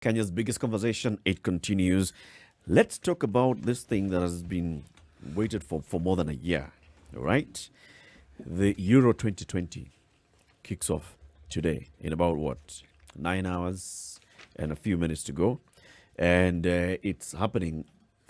Kenya's biggest conversation. It continues. Let's talk about this thing that has been waited for more than a year. All right? The Euro 2020 kicks off today in about what? 9 hours and a few minutes to go. And it's happening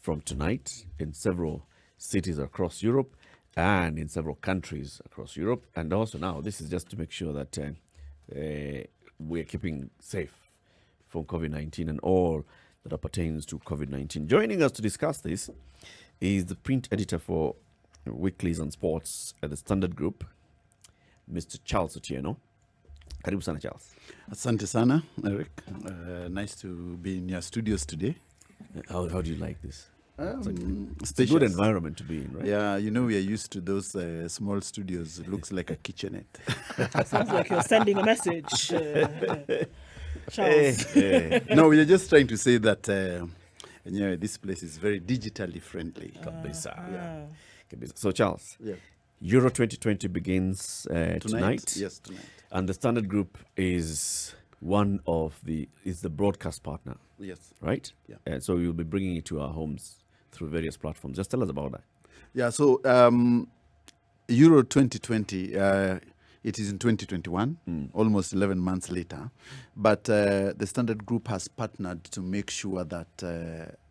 from tonight in several cities across Europe and in several countries across Europe. And also now, this is just to make sure that we're keeping safe from COVID-19 and all that pertains to COVID-19. Joining us to discuss this is the print editor for Weeklies and Sports at the Standard Group, Mr. Charles Otieno. Karibu sana, Charles. Asante sana, Eric. Nice to be in your studios today. How do you like this? It's a Spacious. good environment to be in, right? Yeah, you know, we are used to those small studios. It looks like a kitchenette. Sounds like you're sending a message, Charles. No, we are just trying to say that this place is very digitally friendly. Kabisa. So, Charles, Yeah. Euro 2020 begins tonight. Yes, tonight. And the Standard Group is the broadcast partner, Yes. right? Yeah. So we'll be bringing it to our homes through various platforms. Just tell us about that. Yeah, so Euro 2020, it is in 2021, almost 11 months later. But the Standard Group has partnered to make sure that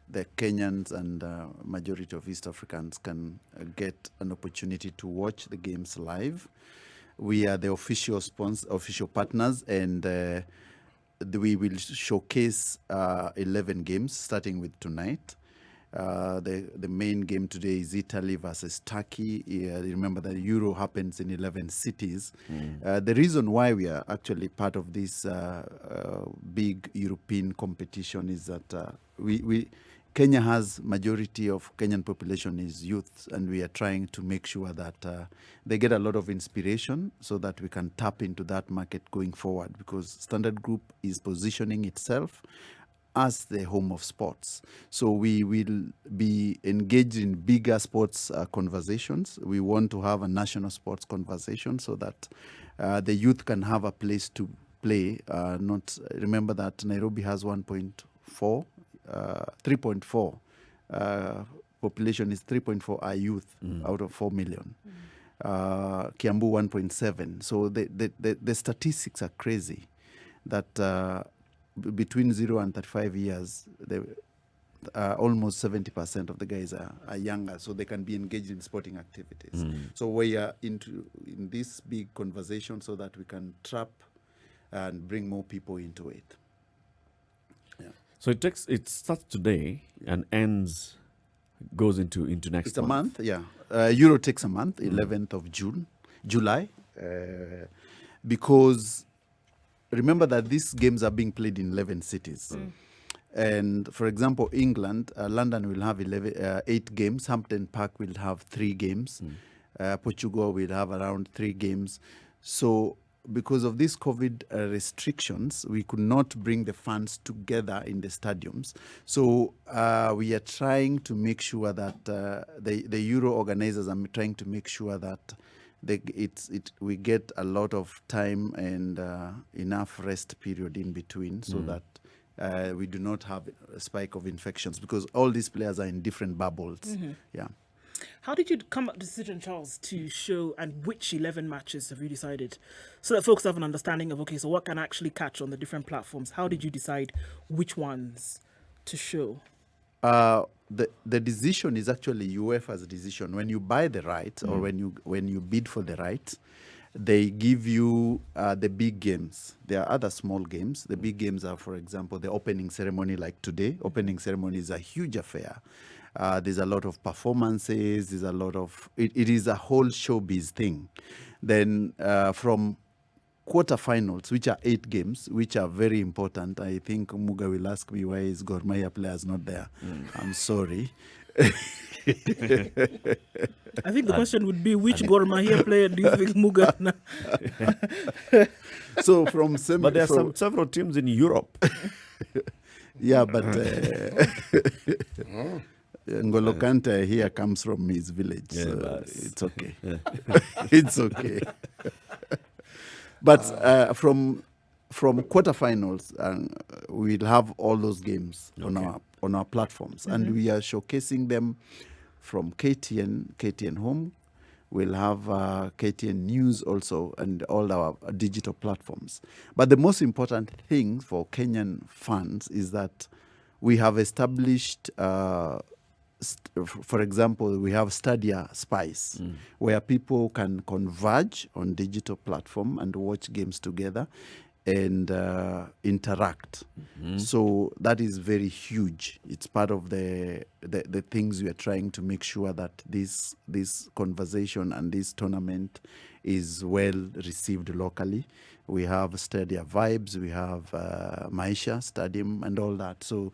the Kenyans and majority of East Africans can get an opportunity to watch the games live. We are the official partners, and we will showcase 11 games starting with tonight. The main game today is Italy versus Turkey. Remember that Euro happens in 11 cities. The reason why we are actually part of this big European competition is that Kenya has majority of Kenyan population is youth, and we are trying to make sure that they get a lot of inspiration so that we can tap into that market going forward, because Standard Group is positioning itself as the home of sports. So we will be engaged in bigger sports conversations. We want to have a national sports conversation so that the youth can have a place to play. Remember that Nairobi has 3.4 population is 3.4 are youth out of 4 million. Kiambu 1.7. So the statistics are crazy that between 0 and 35 years, almost 70% of the guys are younger, so they can be engaged in sporting activities. So we are in this big conversation so that we can trap and bring more people into it. Yeah. So it starts today and goes into next It's a month, yeah. Euro takes a month, 11th of July, because remember that these games are being played in 11 cities. And for example, England, London will have 8 games. Hampton Park will have 3 games. Portugal will have around 3 games. So because of these COVID restrictions, we could not bring the fans together in the stadiums. So we are trying to make sure that the Euro organizers are trying to make sure that we get a lot of time and enough rest period in between, so that we do not have a spike of infections, because all these players are in different bubbles. Yeah. How did you come up with the decision, Charles, to show, and which 11 matches have you decided, so that folks have an understanding of, okay, so what can actually catch on the different platforms? How did you decide which ones to show? The decision is actually UEFA's decision. When you buy the rights or when you bid for the rights, they give you the big games. There are other small games. The big games are, for example, the opening ceremony, like today. Opening ceremony is a huge affair. There's a lot of performances. There's a lot of it is a whole showbiz thing. Then from quarterfinals, which are 8 games, which are very important. I think Muga will ask me why is Gor Mahia players not there. I'm sorry. I think the question would be, which Gor Mahia player do you think Muga? So from But there are several teams in Europe. yeah, but N'Golo Kante here comes from his village, so it's okay. It's okay. But from from quarterfinals, we'll have all those games Okay. on our platforms, and we are showcasing them from KTN Home. We'll have KTN News also, and all our digital platforms. But the most important thing for Kenyan fans is that we have established, for example, we have Stadia Spice, where people can converge on digital platform and watch games together and interact. So that is very huge. It's part of the things we are trying to make sure that this conversation and this tournament is well received locally. We have Stadia Vibes, we have Maisha Stadium and all that. So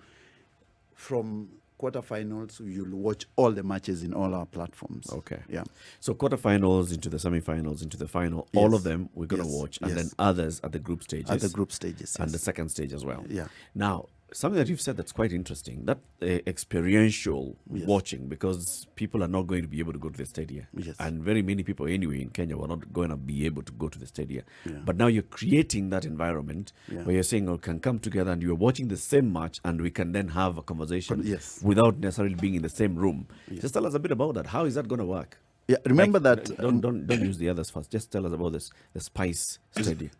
from quarterfinals, you'll watch all the matches in all our platforms. Okay. Yeah. So quarterfinals into the semifinals into the final, all Yes. of them we're going to Yes. watch, and Yes. then others at the group stages. At the group stages. And the Yes. second stage as well. Yeah. Now, something that you've said that's quite interesting, that experiential Yes. watching, because people are not going to be able to go to the stadium. Yes. And very many people anyway in Kenya were not going to be able to go to the stadium. Yeah. But now you're creating that environment Yeah. where you're saying, oh, can come together and you're watching the same match and we can then have a conversation Yes. without necessarily being in the same room. Just tell us a bit about that. How is that going to work? Yeah. Remember Like, that. don't use the others first. Just tell us about this, the Spice Stadium.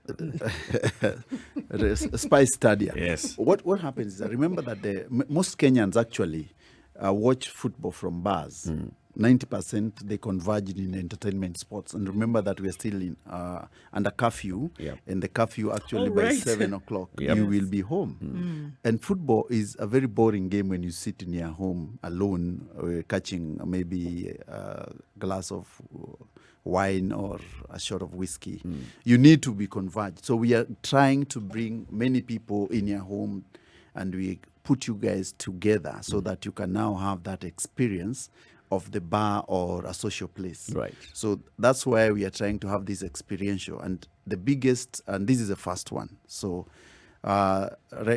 Spice Stadia. Yes. What happens is that remember that most Kenyans actually watch football from bars. 90% they converge in entertainment sports, and remember that we are still in under curfew, Yep. and the curfew actually Oh, by right. 7 o'clock Yep. you will be home. And football is a very boring game when you sit in your home alone, catching maybe a glass of wine or a shot of whiskey. You need to be converged. So we are trying to bring many people in your home, and we put you guys together so that you can now have that experience of the bar or a social place. Right. So that's why we are trying to have this experiential. And the biggest, and this is the first one. So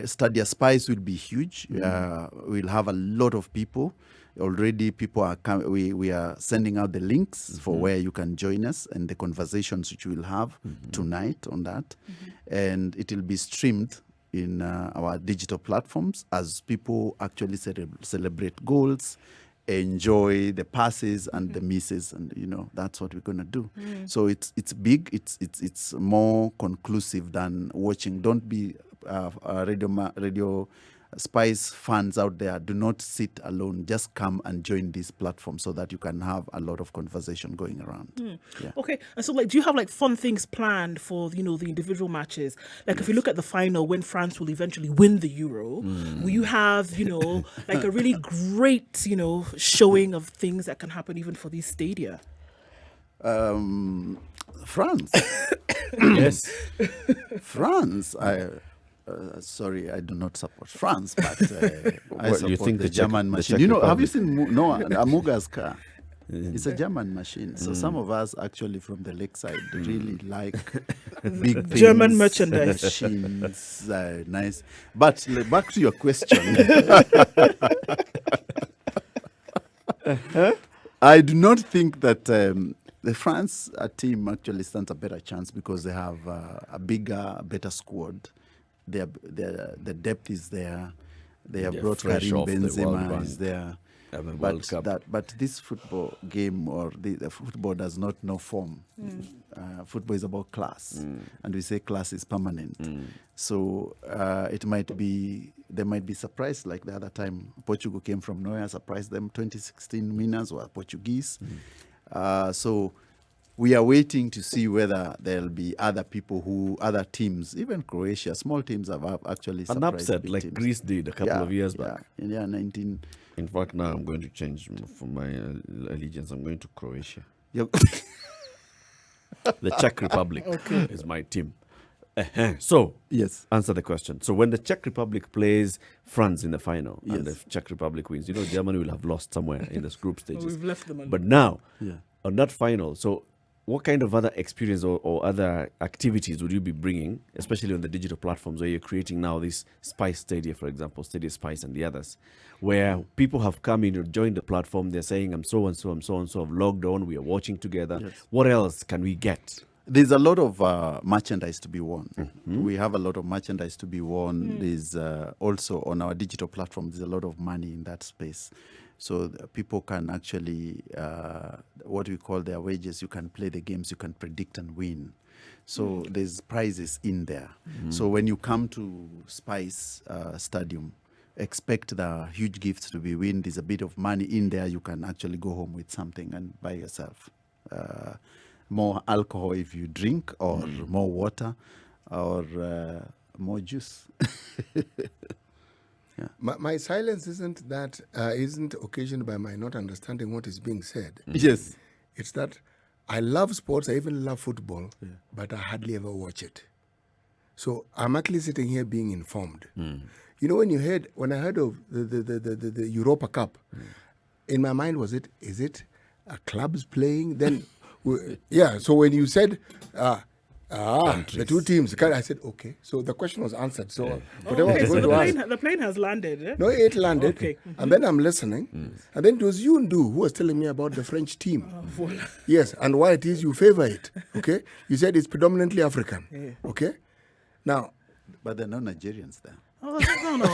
Stadia Spice will be huge. We'll have a lot of people. Already people are coming. We are sending out the links for where you can join us and the conversations which we'll have tonight on that. And it will be streamed in our digital platforms as people actually celebrate goals, enjoy the passes and the misses, and that's what we're gonna do. So it's big. It's more conclusive than watching. Don't be radio Spice fans out there. Do not sit alone. Just come and join this platform so that you can have a lot of conversation going around. Yeah. Okay, and so do you have fun things planned for the individual matches? Like if you look at the final when France will eventually win the Euro, will you have a really great showing of things that can happen even for these stadia? France. Yes. France. Sorry, I do not support France, but I What, support you think the the Czech- German the machine. Czech Have you Republic? seen Noah Amuga's car? It's a German machine. So some of us actually from the lakeside really like big things, German merchandise. machines, nice. But back to your question. I do not think that the France team actually stands a better chance because they have a bigger, better squad. The depth is there. They have They're brought fresh Karim off the World Benzema Bank. is there. World Cup. But this football game or the football does not know form. Football is about class, and we say class is permanent. So they might be surprised like the other time Portugal came from nowhere, surprised them. 2016 winners were Portuguese. So we are waiting to see whether there'll be other teams, even Croatia, small teams have actually An surprised upset big like teams. Greece did a couple of years back. Yeah, 19. In fact, now I'm going to change from my allegiance. I'm going to Croatia. Yeah. The Czech Republic is my team. So, Yes. answer the question. So, when the Czech Republic plays France in the final and the Yes. Czech Republic wins, Germany will have lost somewhere in the group stages. We've left them alone. But now, Yeah. on that final, so what kind of other experience or other activities would you be bringing, especially on the digital platforms where you're creating now this Spice Stadia, for example, Stadia Spice and the others, where people have come in or joined the platform, they're saying, I'm so and so, I'm so and so, I've logged on, we are watching together. Yes. What else can we get? There's a lot of merchandise to be worn. We have a lot of merchandise to be worn. There's also on our digital platform, there's a lot of money in that space. So people can actually, what we call their wages, you can play the games, you can predict and win. So there's prizes in there. So when you come to Spice Stadium, expect the huge gifts to be win. There's a bit of money in there. You can actually go home with something and buy yourself more alcohol if you drink, or more water, or more juice. My silence isn't occasioned by my not understanding what is being said. Yes. It's that I love sports, I even love football, but I hardly ever watch it. So I'm actually sitting here being informed. You know, when I heard of the Europa Cup, in my mind is it clubs playing? Then, yeah. So when you said, the two teams, I said, okay. So the question was answered. So whatever I was So going to ask. the plane has landed. Eh? No, it landed. Okay. And then I'm listening. And then it was you, Ndu, who was telling me about the French team. Voilà. Yes, and why it is you favor it. Okay? You said it's predominantly African. Okay? Now, But there are no Nigerians there. Oh, no.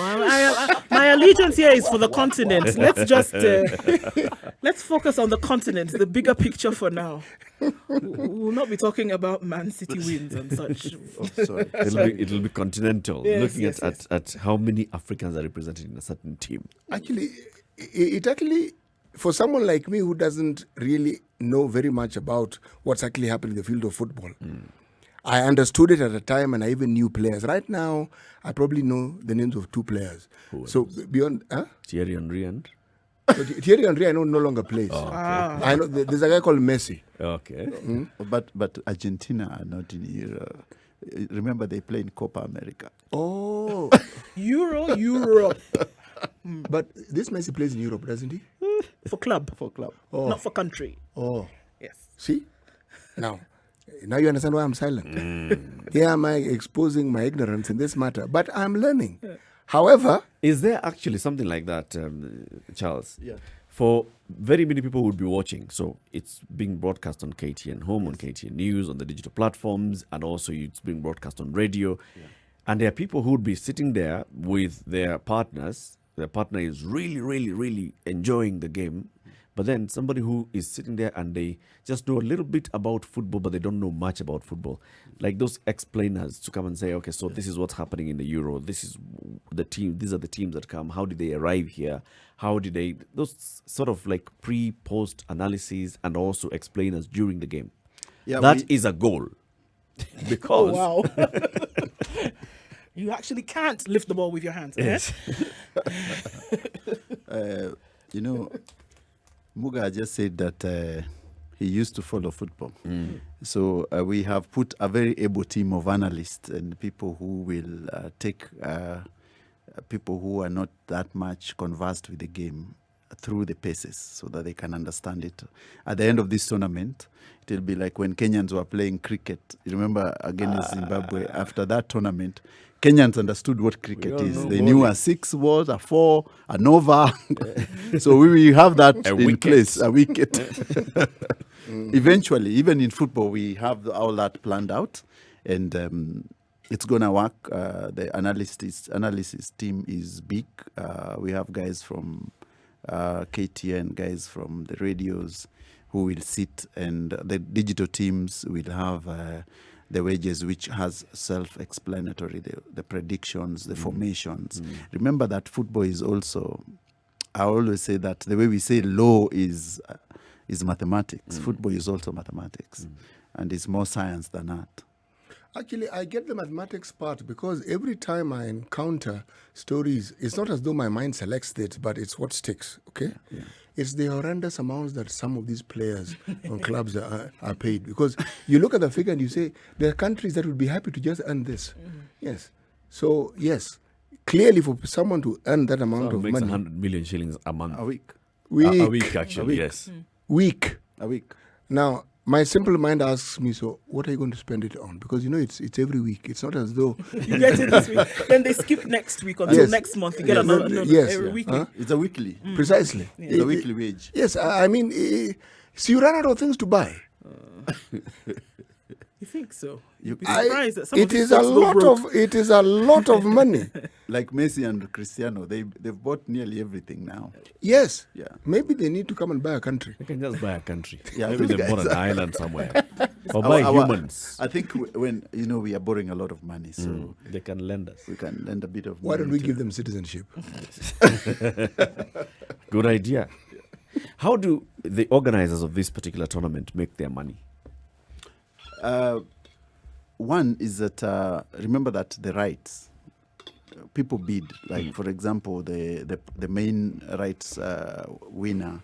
My allegiance here is for the continent. Let's just let's focus on the continent, the bigger picture for now. We'll not be talking about Man City wins and such. Oh, sorry. It'll be continental. Yes, Looking yes, at how many Africans are represented in a certain team. actually, it actually, for someone like me who doesn't really know very much about what's actually happening in the field of football, I understood it at the time, and I even knew players. Right now, I probably know the names of two players. So beyond, Thierry Henry and so Thierry Henry, I know no longer plays. I know there's a guy called Messi. okay. But Argentina are not in Euro. Remember, they play in Copa America. Oh, Europe but this Messi plays in Europe, doesn't he? for club, Oh, not for country. oh, Yes. see, now you understand why I'm silent. Here am I exposing my ignorance in this matter, but I'm learning. However, Is there actually something like that, Charles? Yeah. For very many people who would be watching, so it's being broadcast on KTN Home, on KTN News, on the digital platforms, and also it's being broadcast on radio. And there are people who would be sitting there with their partners. Their partner is really, really, really enjoying the game. But then somebody who is sitting there and they just know a little bit about football, but they don't know much about football. Like those explainers to come and say, okay, so this is what's happening in the Euro. This is the team. These are the teams that come. How did they arrive here? How did they? Those sort of like pre-post analysis and also explainers during the game. Yeah, That is a goal. Because Oh wow. You actually can't lift the ball with your hands. Yes. You know, Muga just said that he used to follow football. So we have put a very able team of analysts and people who will take people who are not that much conversed with the game through the paces so that they can understand it. At the end of this tournament, it will be like when Kenyans were playing cricket. You remember against Zimbabwe, after that tournament, Kenyans understood what cricket all is. know They knew a 6 was, a 4, an over. So we will have that in wicket. place, a wicket. Eventually, even in football, we have all that planned out. And it's going to work. The analysis team is big. We have guys from KTN, guys from the radios who will sit, and the digital teams will have the wages, which has self-explanatory, the predictions, the formations. Remember that football is also, I always say that the way we say law is mathematics. Football is also mathematics, and it's more science than art. actually, I get the mathematics part because every time I encounter stories, it's not as though my mind selects it, but it's what sticks, okay? It's the horrendous amounts that some of these players on clubs are paid. Because you look at the figure and you say, there are countries that would be happy to just earn this. Yes. So, yes, clearly for someone to earn that amount of makes money. 100 million shillings a month. A week. A week, actually, week. yes. Week. A week. Now, my simple mind asks me, so what are you going to spend it on? Because, you know, it's every week. It's not as though... You get it this week. Then they skip next week until Yes. next month. You get Yes. another Yes. every week. Huh? It's a weekly. Precisely. It's a weekly wage. Yes, I mean, so you run out of things to buy. You think so? You- You'd be surprised that some it of these is a folks go lot broke. of it is a lot of money. Like Messi and Cristiano, they've bought nearly everything now. Yes. Yeah. Maybe they need to come and buy a country. They can just buy a country. Yeah, Maybe those they bought an guys- island somewhere. Or buy Our- humans. I think when we are borrowing a lot of money, so They can lend us. we can lend a bit of. Why money don't we to- give them citizenship? Good idea. How do the organizers of this particular tournament make their money? One is that remember that the rights people bid. Like for example, the main rights winner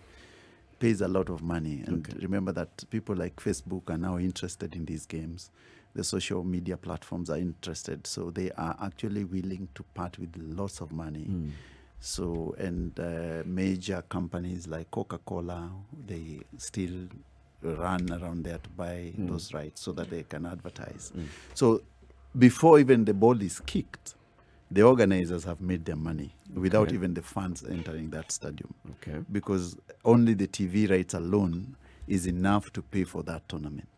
pays a lot of money, and remember that people like Facebook are now interested in these games. The social media platforms are interested, so they are actually willing to part with lots of money. So, and major companies like Coca-Cola, they still run around there to buy those rights so that they can advertise. So, before even the ball is kicked, the organizers have made their money without even the fans entering that stadium. Okay. Because only the TV rights alone is enough to pay for that tournament.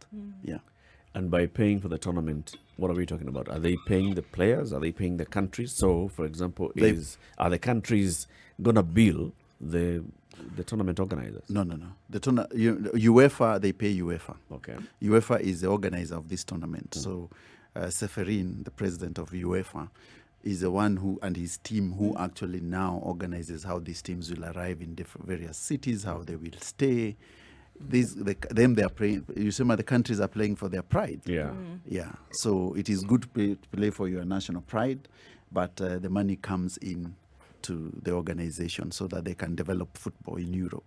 Yeah. And by paying for the tournament, what are we talking about? Are they paying the players? Are they paying the countries? So, for example, are the countries gonna bill the tournament organizers? No. The UEFA, they pay UEFA. Okay. UEFA is the organizer of this tournament. So, Seferin, the president of UEFA, is the one who, and his team, who actually now organizes how these teams will arrive in different various cities, how they will stay. They are playing. You see, the countries are playing for their pride. Yeah. Yeah. So it is good to play for your national pride, but the money comes in to the organization so that they can develop football in Europe.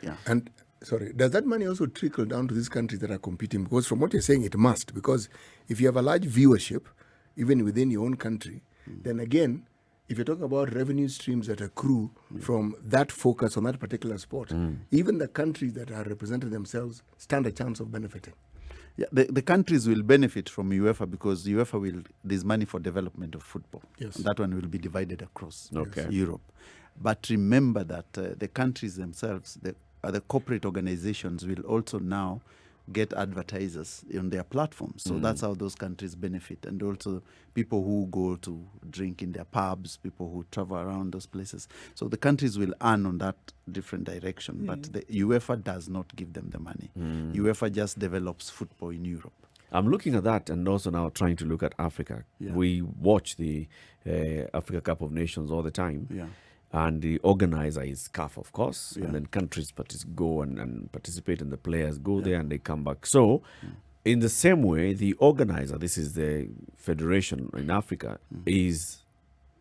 Yeah. And sorry, does that money also trickle down to these countries that are competing? Because from what you're saying, it must. Because if you have a large viewership, even within your own country, then again, if you're talking about revenue streams that accrue from that focus on that particular sport, even the countries that are representing themselves stand a chance of benefiting. Yeah, the countries will benefit from UEFA because UEFA there's money for development of football. Yes. That one will be divided across Okay. Europe. But remember that the countries themselves, the corporate organizations will also now get advertisers on their platforms. So that's how those countries benefit. And also people who go to drink in their pubs, people who travel around those places. So the countries will earn on that different direction. But the UEFA does not give them the money. UEFA just develops football in Europe. I'm looking at that and also now trying to look at Africa. Yeah. We watch the Africa Cup of Nations all the time. Yeah. And the organizer is CAF, of course. Yeah. And then countries go and participate, and the players go there and they come back. So, in the same way, the organizer, this is the federation in Africa, is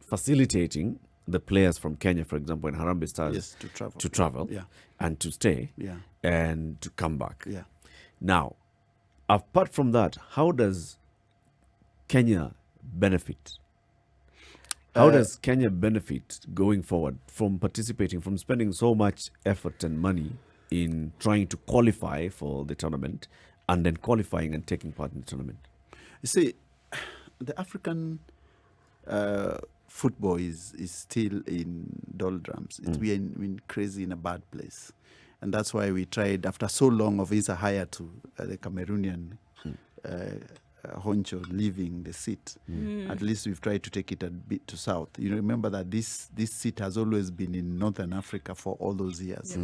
facilitating the players from Kenya, for example, in Harambee Stars, Yes, to travel. to Yeah. and to stay Yeah. and to come back. Yeah. Now, apart from that, how does Kenya benefit? How does Kenya benefit going forward from participating, from spending so much effort and money in trying to qualify for the tournament and then qualifying and taking part in the tournament? You see, the African football is still in doldrums. We are in crazy in a bad place. And that's why we tried, after so long of Issa Hayatou, the Cameroonian Honcho leaving the seat, at least we've tried to take it a bit to south. You remember that this seat has always been in Northern Africa for all those years.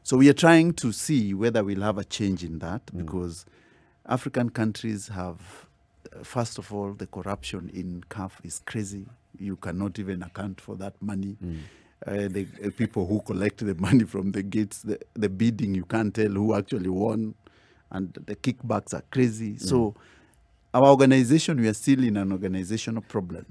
So we are trying to see whether we'll have a change in that, because African countries have, first of all, the corruption in CAF is crazy. You cannot even account for that money. The people who collect the money from the gates, the bidding, you can't tell who actually won, and the kickbacks are crazy. So our organization, we are still in an organizational problem.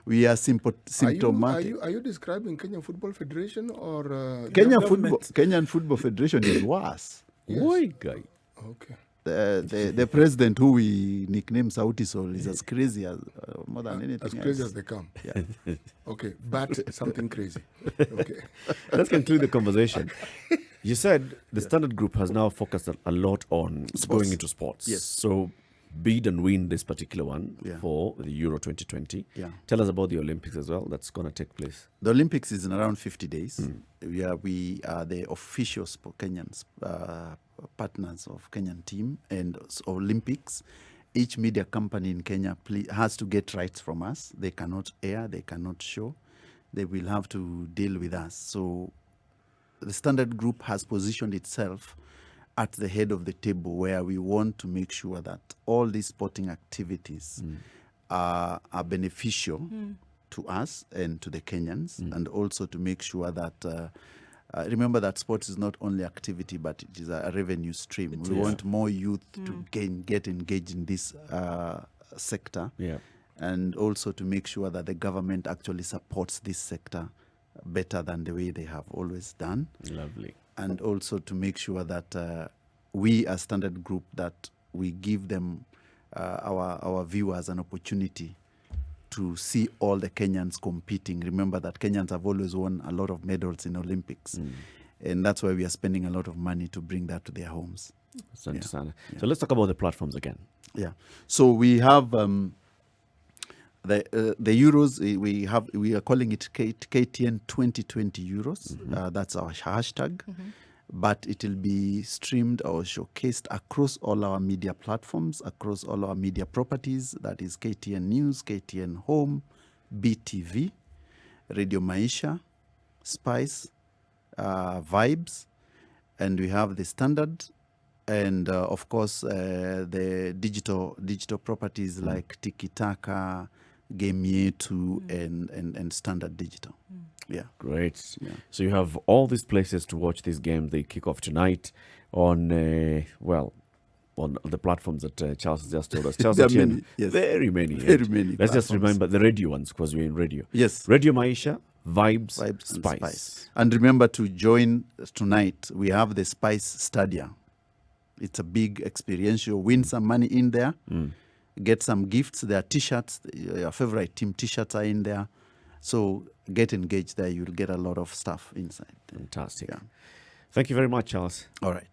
We are symptomatic. Are you describing Kenyan Football Federation or Kenyan Football Federation is worse. Why, guy? Okay. The president, who we nickname Sauti Sol, is as crazy as more than anything As crazy else. as they come. Yeah. Okay, but something crazy. Okay. Let's conclude the conversation. You said the Standard Group has now focused a lot on going into sports. Yes. So bid and win this particular one Yeah. for the Euro 2020. Yeah. Tell us about the Olympics as well. That's going to take place. The Olympics is in around 50 days. We are the official Kenyan partners of Kenyan team and Olympics. Each media company in Kenya has to get rights from us. They cannot air, they cannot show. They will have to deal with us. So the Standard Group has positioned itself at the head of the table, where we want to make sure that all these sporting activities are beneficial to us and to the Kenyans, and also to make sure that remember that sports is not only activity, but it is a revenue stream. We want more youth to get engaged in this sector, and also to make sure that the government actually supports this sector better than the way they have always done. Lovely. And also to make sure that we as Standard Group, that we give them our viewers an opportunity to see all the Kenyans competing. Remember that Kenyans have always won a lot of medals in Olympics. And that's why we are spending a lot of money to bring that to their homes. So let's talk about the platforms again. Yeah. So we have the Euros. We are calling it KTN 2020 Euros. That's our hashtag. But it will be streamed or showcased across all our media platforms, across all our media properties. That is KTN News, KTN Home, BTV, Radio Maisha, Spice, Vibes, and we have the Standard, and of course the digital properties like Tiki Taka, Game Yetu, and Standard Digital. Yeah. Great. Yeah. So you have all these places to watch these games. They kick off tonight on, on the platforms that Charles just told us. Charles, There are Atieno, many, yes. very many. Very many Let's just platforms. remember the radio ones, because we're in radio. Yes. Radio Maisha, Vibes, And Spice. And remember to join tonight. We have the Spice Stadia. It's a big experiential. Win some money in there. Get some gifts. There are T-shirts. Your favorite team T-shirts are in there. So get engaged there. You'll get a lot of stuff inside. Fantastic. Yeah. Thank you very much, Charles. All right.